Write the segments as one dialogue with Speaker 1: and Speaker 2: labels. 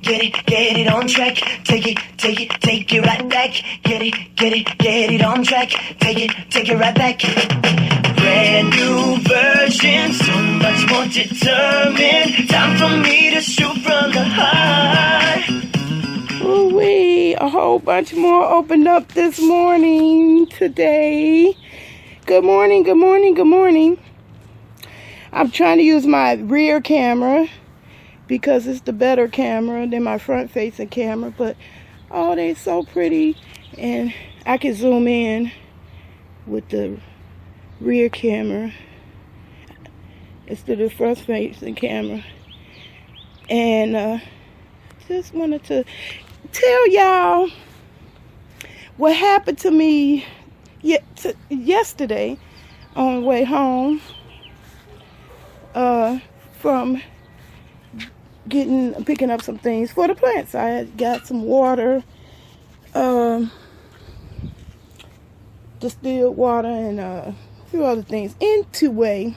Speaker 1: get it on track. Take it right back. Get it on track. Take it right back. Brand new version, so much more determined. Time for me to shoot from the heart.
Speaker 2: Ooh-wee, a whole bunch more opened up this morning today. Good morning, good morning, good morning. I'm trying to use my rear camera because it's the better camera than my front-facing camera. But, oh, they're so pretty. And I can zoom in with the rear camera instead of the front-facing camera. And just wanted to tell y'all what happened to me yesterday on the way home from picking up some things for the plants. I had got some water, distilled water, and a few other things. Anyway,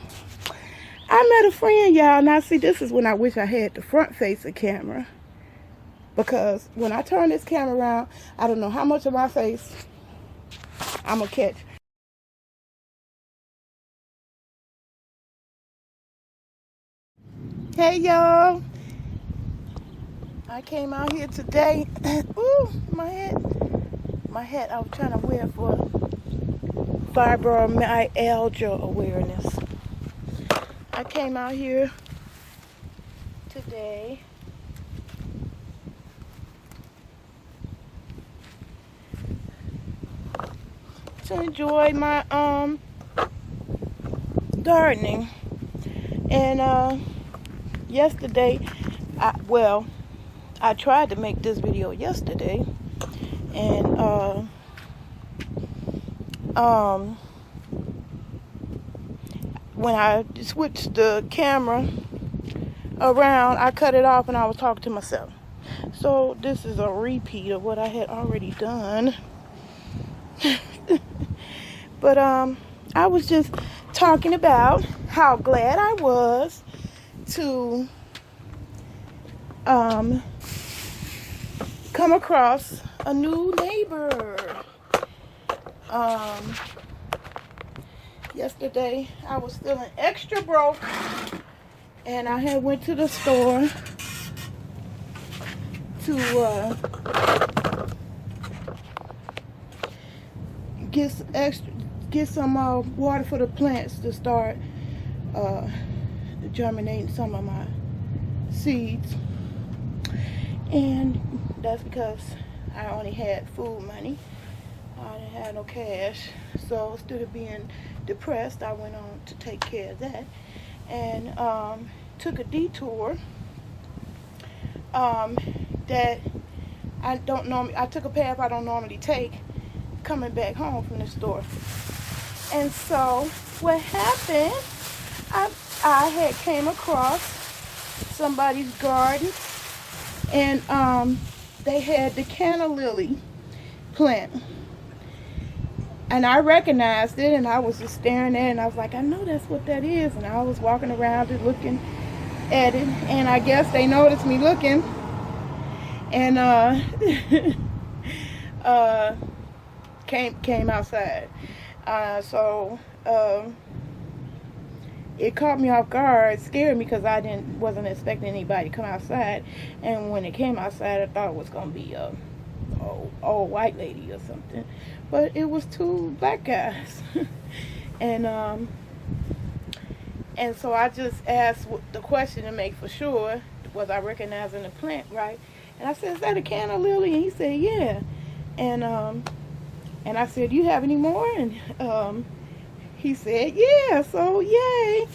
Speaker 2: I met a friend, y'all. Now, see, this is when I wish I had the front-facing camera, because when I turn this camera around, I don't know how much of my face I'm gonna catch. Hey, y'all. I came out here today. Ooh, my hat I was trying to wear for fibromyalgia awareness. I came out here today to enjoy my gardening. And yesterday, I tried to make this video yesterday, and when I switched the camera around, I cut it off and I was talking to myself. So this is a repeat of what I had already done. But I was just talking about how glad I was to come across a new neighbor. Yesterday I was feeling extra broke, and I had went to the store to get some water for the plants to start germinating some of my seeds. And that's because I only had food money. I didn't have no cash. So instead of being depressed, I went on to take care of that, and took a detour that I took a path I don't normally take coming back home from the store. And so what happened, I had came across somebody's garden, and they had the canna lily plant, and I recognized it, and I was just staring at it, and I was like, I know that's what that is. And I was walking around and looking at it, and I guess they noticed me looking, and came outside. So it caught me off guard, scared me, because I wasn't expecting anybody to come outside. And when it came outside, I thought it was gonna be a old white lady or something, but it was two black guys. and so I just asked the question to make for sure, was I recognizing the plant right? And I said, is that a canna lily? And he said, yeah. And I said, you have any more? And he said, yeah. So yay.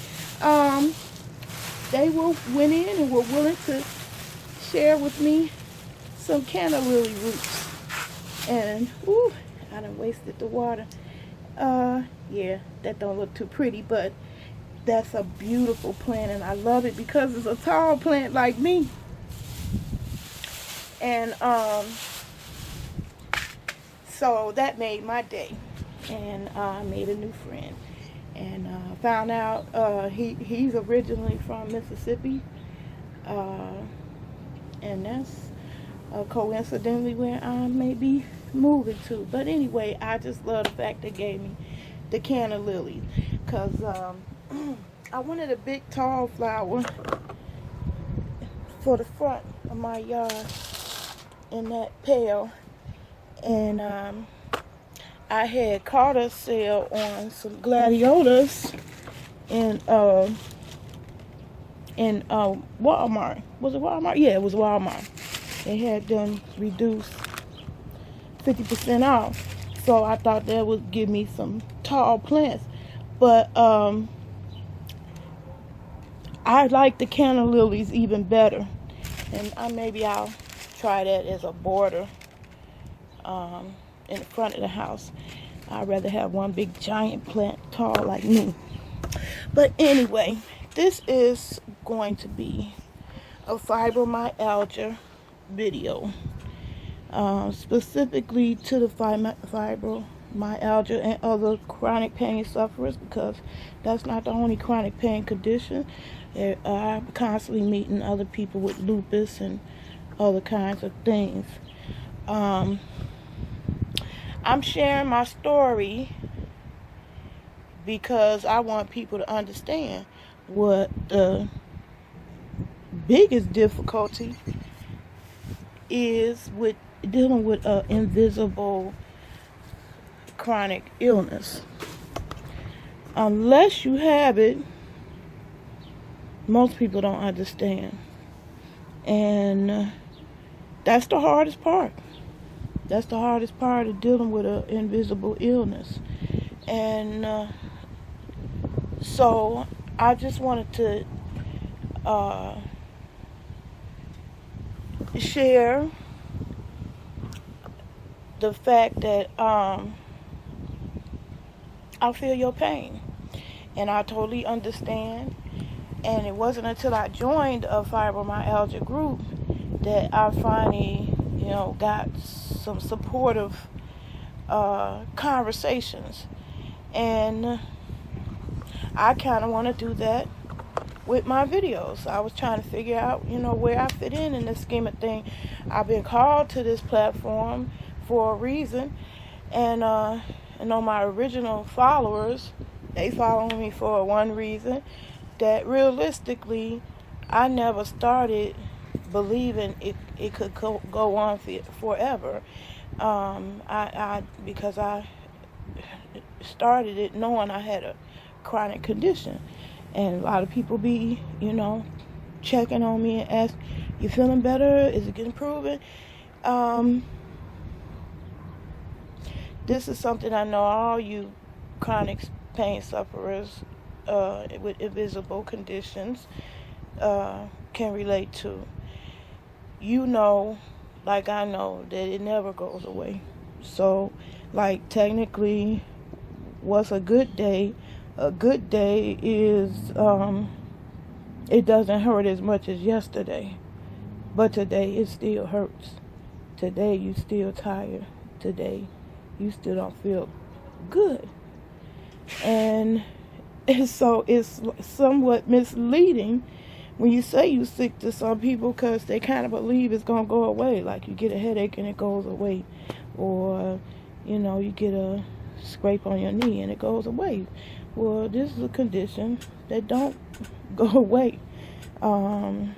Speaker 2: They went in and were willing to share with me some canna lily roots. And ooh, I done wasted the water. Yeah, that don't look too pretty, but that's a beautiful plant, and I love it because it's a tall plant like me. And so that made my day, and I made a new friend, and found out he's originally from Mississippi, and that's coincidentally where I may be moving to. But anyway, I just love the fact they gave me the can of lilies, because I wanted a big tall flower for the front of my yard in that pail, and I had caught a sale on some gladiolas in Walmart. Was it Walmart? Yeah, it was Walmart. They had them reduced 50% off, so I thought that would give me some tall plants. But I like the canna lilies even better, and maybe I'll try that as a border in the front of the house. I'd rather have one big giant plant tall like me. But anyway, this is going to be a fibromyalgia video, specifically to the fibromyalgia and other chronic pain sufferers, because that's not the only chronic pain condition. I'm constantly meeting other people with lupus and other kinds of things. I'm sharing my story because I want people to understand what the biggest difficulty is with dealing with an invisible chronic illness. Unless you have it, most people don't understand. And that's the hardest part. That's the hardest part of dealing with an invisible illness. And so I just wanted to share the fact that I feel your pain, and I totally understand. And it wasn't until I joined a fibromyalgia group that I finally, got some supportive conversations. And I kind of want to do that with my videos. I was trying to figure out, where I fit in the scheme of things. I've been called to this platform for a reason, and on my original followers, they follow me for one reason, that realistically, I never started believing it could go on forever. Because I started it knowing I had a chronic condition, and a lot of people be, checking on me and ask, "You feeling better? Is it getting improving?" This is something I know all you chronic pain sufferers with invisible conditions can relate to. Like I know, that it never goes away. So, like, technically, what's a good day? A good day is, it doesn't hurt as much as yesterday. But today, it still hurts. Today, you still tired. Today, you still don't feel good. And so it's somewhat misleading when you say you sick to some people, because they kind of believe it's going to go away. Like, you get a headache and it goes away. Or, you get a scrape on your knee and it goes away. Well, this is a condition that don't go away. And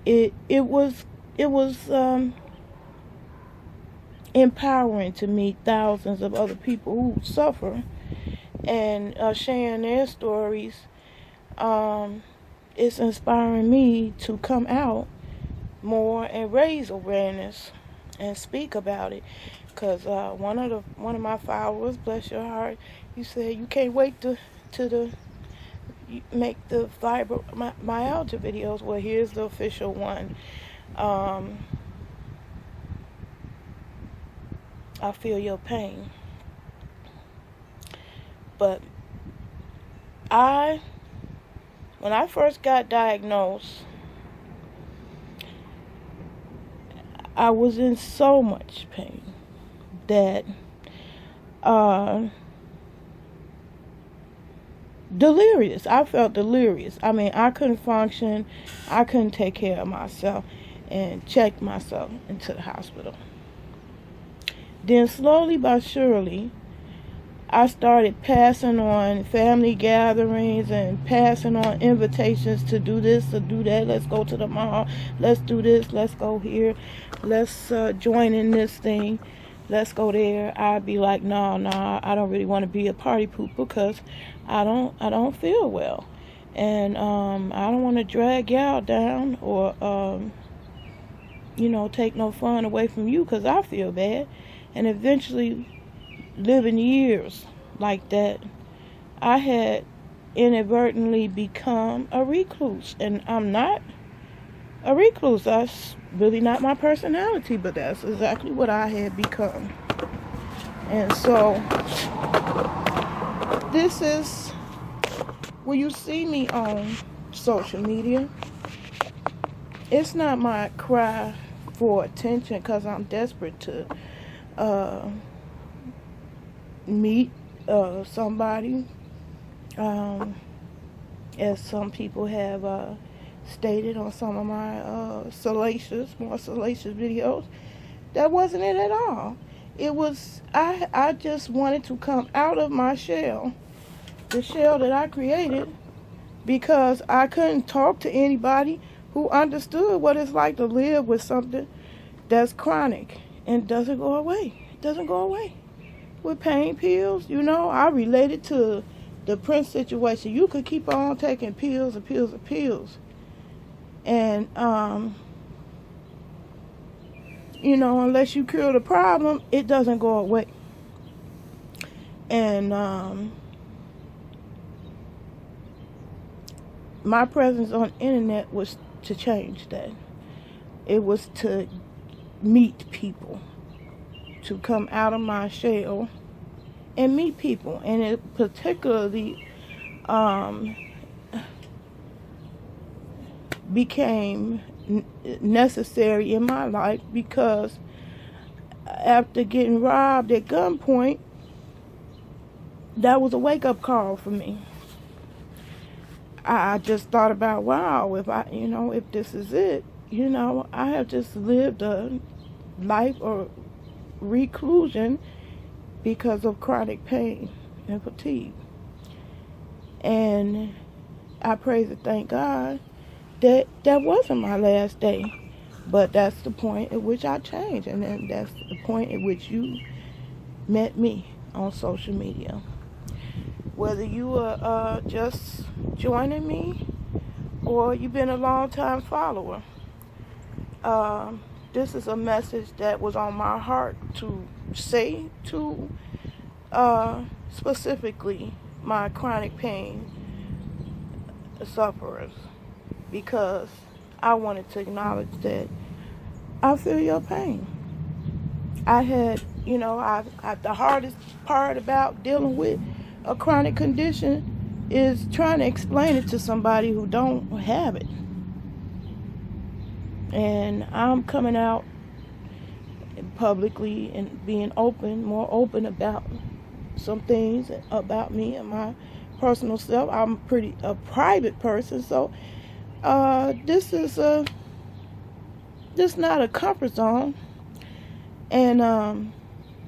Speaker 2: it was empowering to meet thousands of other people who suffer, and sharing their stories. It's inspiring me to come out more and raise awareness and speak about it. Because one of my followers, bless your heart, you said you can't wait to make the fibromyalgia videos. Well, here's the official one. I feel your pain. But when I first got diagnosed, I was in so much pain that delirious. I felt delirious. I mean, I couldn't function. I couldn't take care of myself and checked myself into the hospital. Then slowly but surely, I started passing on family gatherings and passing on invitations to do this, to do that. Let's go to the mall. Let's do this. Let's go here. Let's join in this thing. Let's go there. I'd be like, no, I don't really want to be a party pooper because I don't feel well, and I don't want to drag y'all down or take no fun away from you because I feel bad. And eventually, living years like that, I had inadvertently become a recluse, and I'm not a recluse. That's really not my personality, but that's exactly what I had become. And so this is when you see me on social media, it's not my cry for attention because I'm desperate to meet somebody, as some people have stated on some of my more salacious videos. That wasn't it at all. It was, I just wanted to come out of my shell, the shell that I created, because I couldn't talk to anybody who understood what it's like to live with something that's chronic and doesn't go away. It doesn't go away. With pain pills, I related to the Prince situation. You could keep on taking pills and pills and pills. And, unless you cure the problem, it doesn't go away. And my presence on the internet was to change that. It was to meet people, to come out of my shell and meet people. And it particularly became necessary in my life because after getting robbed at gunpoint, that was a wake-up call for me. I just thought about, wow, if this is it, I have just lived a life of reclusion because of chronic pain and fatigue. And I praise and thank God that wasn't my last day. But that's the point at which I changed. And then that's the point at which you met me on social media. Whether you are just joining me or you've been a long-time follower, this is a message that was on my heart to say to specifically my chronic pain sufferers, because I wanted to acknowledge that I feel your pain. I had, the hardest part about dealing with a chronic condition is trying to explain it to somebody who don't have it. And I'm coming out publicly and being more open about some things about me and my personal self. I'm a private person, so this is not a comfort zone. And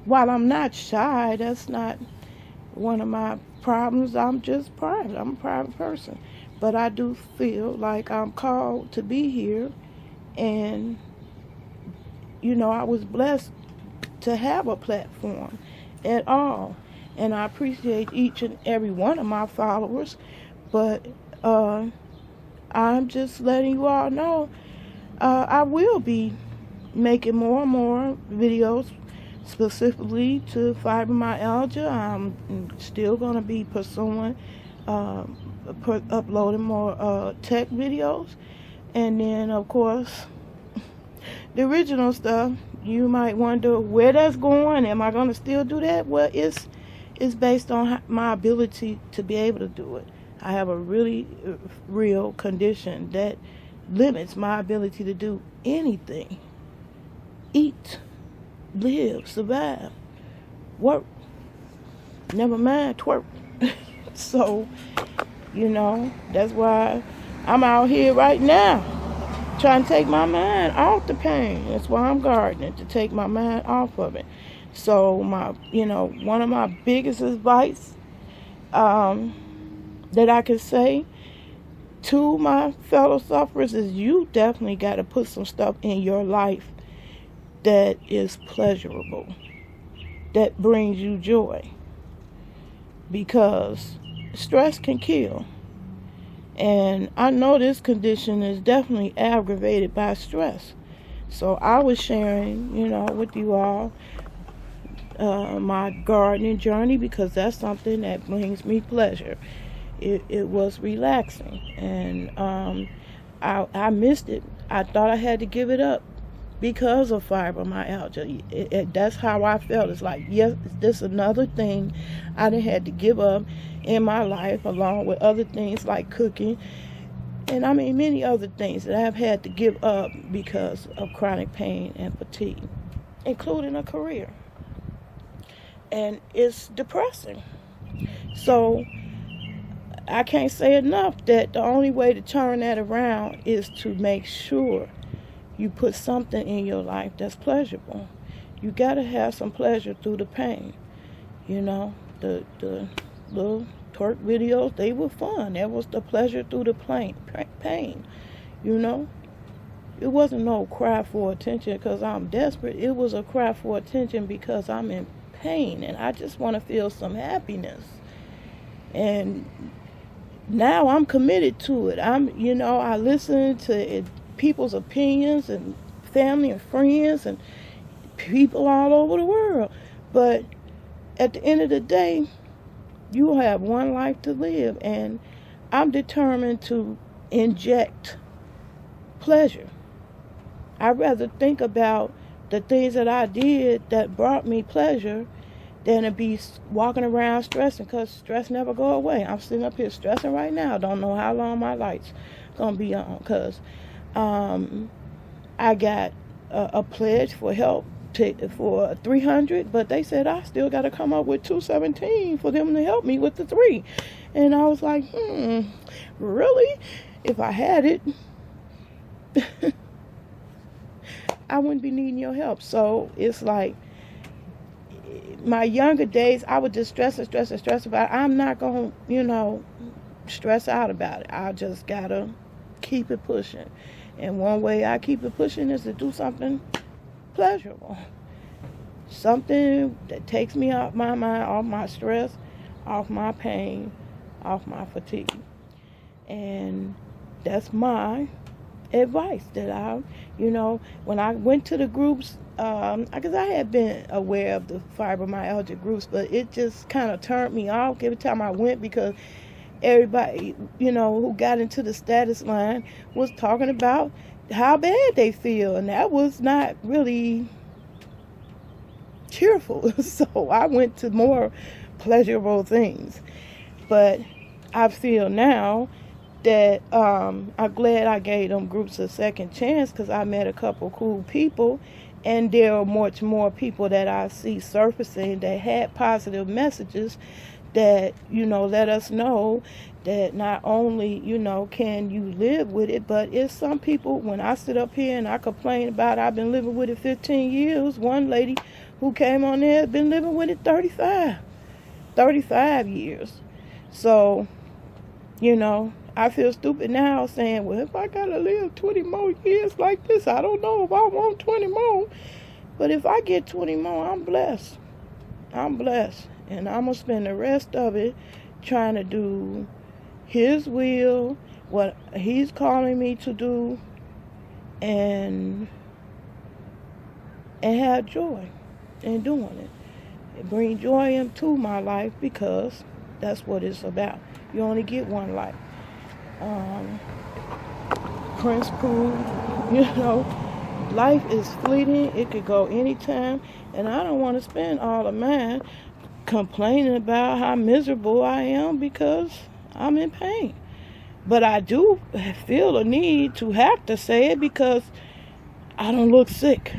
Speaker 2: while I'm not shy, that's not one of my problems. I'm just private. I'm a private person. But I do feel like I'm called to be here. And, I was blessed to have a platform at all. And I appreciate each and every one of my followers. But I'm just letting you all know I will be making more and more videos specifically to fibromyalgia. I'm still going to be pursuing uploading more tech videos. And then, of course, the original stuff, you might wonder where that's going. Am I going to still do that? Well, it's based on my ability to be able to do it. I have a really real condition that limits my ability to do anything. Eat, live, survive, work. Never mind twerk. So, that's why I'm out here right now trying to take my mind off the pain. That's why I'm gardening, to take my mind off of it. So one of my biggest advice that I could say to my fellow sufferers is, you definitely got to put some stuff in your life that is pleasurable, that brings you joy, because stress can kill. And I know this condition is definitely aggravated by stress. So I was sharing, with you all my gardening journey, because that's something that brings me pleasure. It was relaxing, and I missed it. I thought I had to give it up because of fibromyalgia. That's how I felt. It's like, yes, this is another thing I done had to give up in my life, along with other things like cooking, and many other things that I've had to give up because of chronic pain and fatigue, including a career. And it's depressing. So I can't say enough that the only way to turn that around is to make sure you put something in your life that's pleasurable. You got to have some pleasure through the pain. The little twerk videos, they were fun. That was the pleasure through the pain. It wasn't no cry for attention because I'm desperate. It was a cry for attention because I'm in pain and I just want to feel some happiness. And now I'm committed to it. I listen to people's opinions and family and friends and people all over the world. But at the end of the day, you have one life to live, and I'm determined to inject pleasure. I'd rather think about the things that I did that brought me pleasure than to be walking around stressing, because stress never go away. I'm sitting up here stressing right now. Don't know how long my light's going to be on, because I got a pledge for help for 300, but they said I still got to come up with 217 for them to help me with the 3. And I was like, really? If I had it, I wouldn't be needing your help. So it's like, my younger days, I would just stress about it. I'm not going to, stress out about it. I just got to keep it pushing. And one way I keep it pushing is to do something pleasurable. Something that takes me off my mind, off my stress, off my pain, off my fatigue. And that's my advice that when I went to the groups, because I had been aware of the fibromyalgia groups, but it just kind of turned me off every time I went, because everybody, who got into the status line was talking about how bad they feel, and that was not really cheerful. So I went to more pleasurable things. But I feel now that I'm glad I gave them groups a second chance, because I met a couple cool people, and there are much more people that I see surfacing that had positive messages that, let us know that not only, can you live with it, but it's some people, when I sit up here and I complain about I've been living with it 15 years, one lady who came on there has been living with it 35 years. So, I feel stupid now saying, well, if I gotta live 20 more years like this, I don't know if I want 20 more. But if I get 20 more, I'm blessed. And I'm going to spend the rest of it trying to do His will, what He's calling me to do, and have joy in doing it. And bring joy into my life, because that's what it's about. You only get one life. Prince proved, life is fleeting. It could go anytime. And I don't want to spend all of mine complaining about how miserable I am because I'm in pain. But I do feel a need to have to say it, because I don't look sick.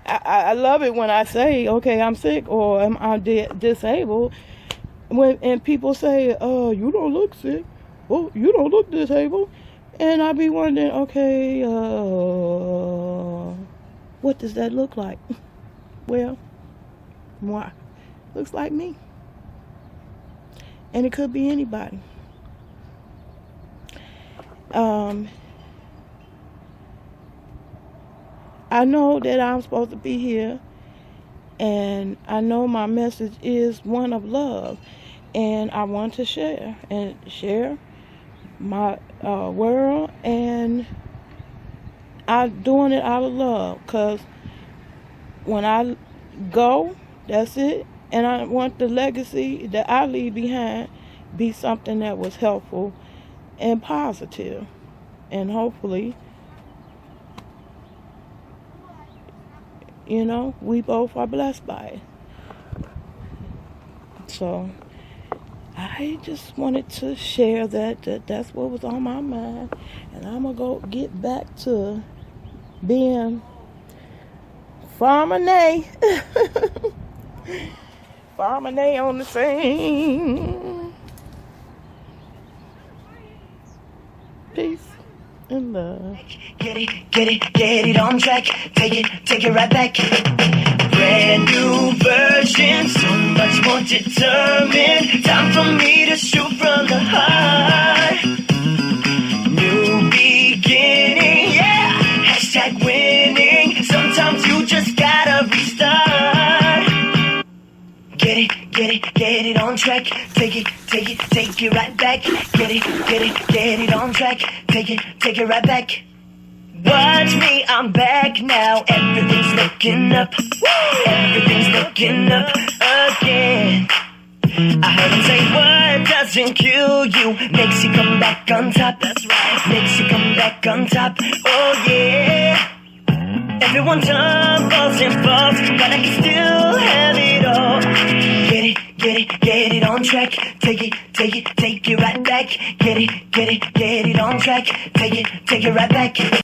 Speaker 2: I love it when I say, okay, I'm sick or I'm disabled, and people say, you don't look sick. Oh, you don't look disabled. And I be wondering, okay, what does that look like? Well, why? Looks like me. And it could be anybody. I know that I'm supposed to be here, and I know my message is one of love, and I want to share my world, and I'm doing it out of love, because when I go, that's it, and I want the legacy that I leave behind be something that was helpful and positive, and hopefully, you know, we both are blessed by it. So I just wanted to share that's what was on my mind, and I'm gonna go get back to being Farmer Nay. Farmer Nay on the scene. Peace and love.
Speaker 1: Get it on track. Take it right back. Brand new version, so much more determined. Time for me to shoot from the heart. New beginning, yeah. Hashtag winning. Sometimes you just gotta restart. Get it on track. Take it right back. Get it on track. Take it right back. Watch me, I'm back now. Everything's looking up. Everything's looking up again. I heard him say, what doesn't kill you makes you come back on top. That's right. Makes you come back on top. Oh yeah. Everyone tumbles and falls, but I can still have it all. Get it on track. Take it right back. Get it on track. Take it right back.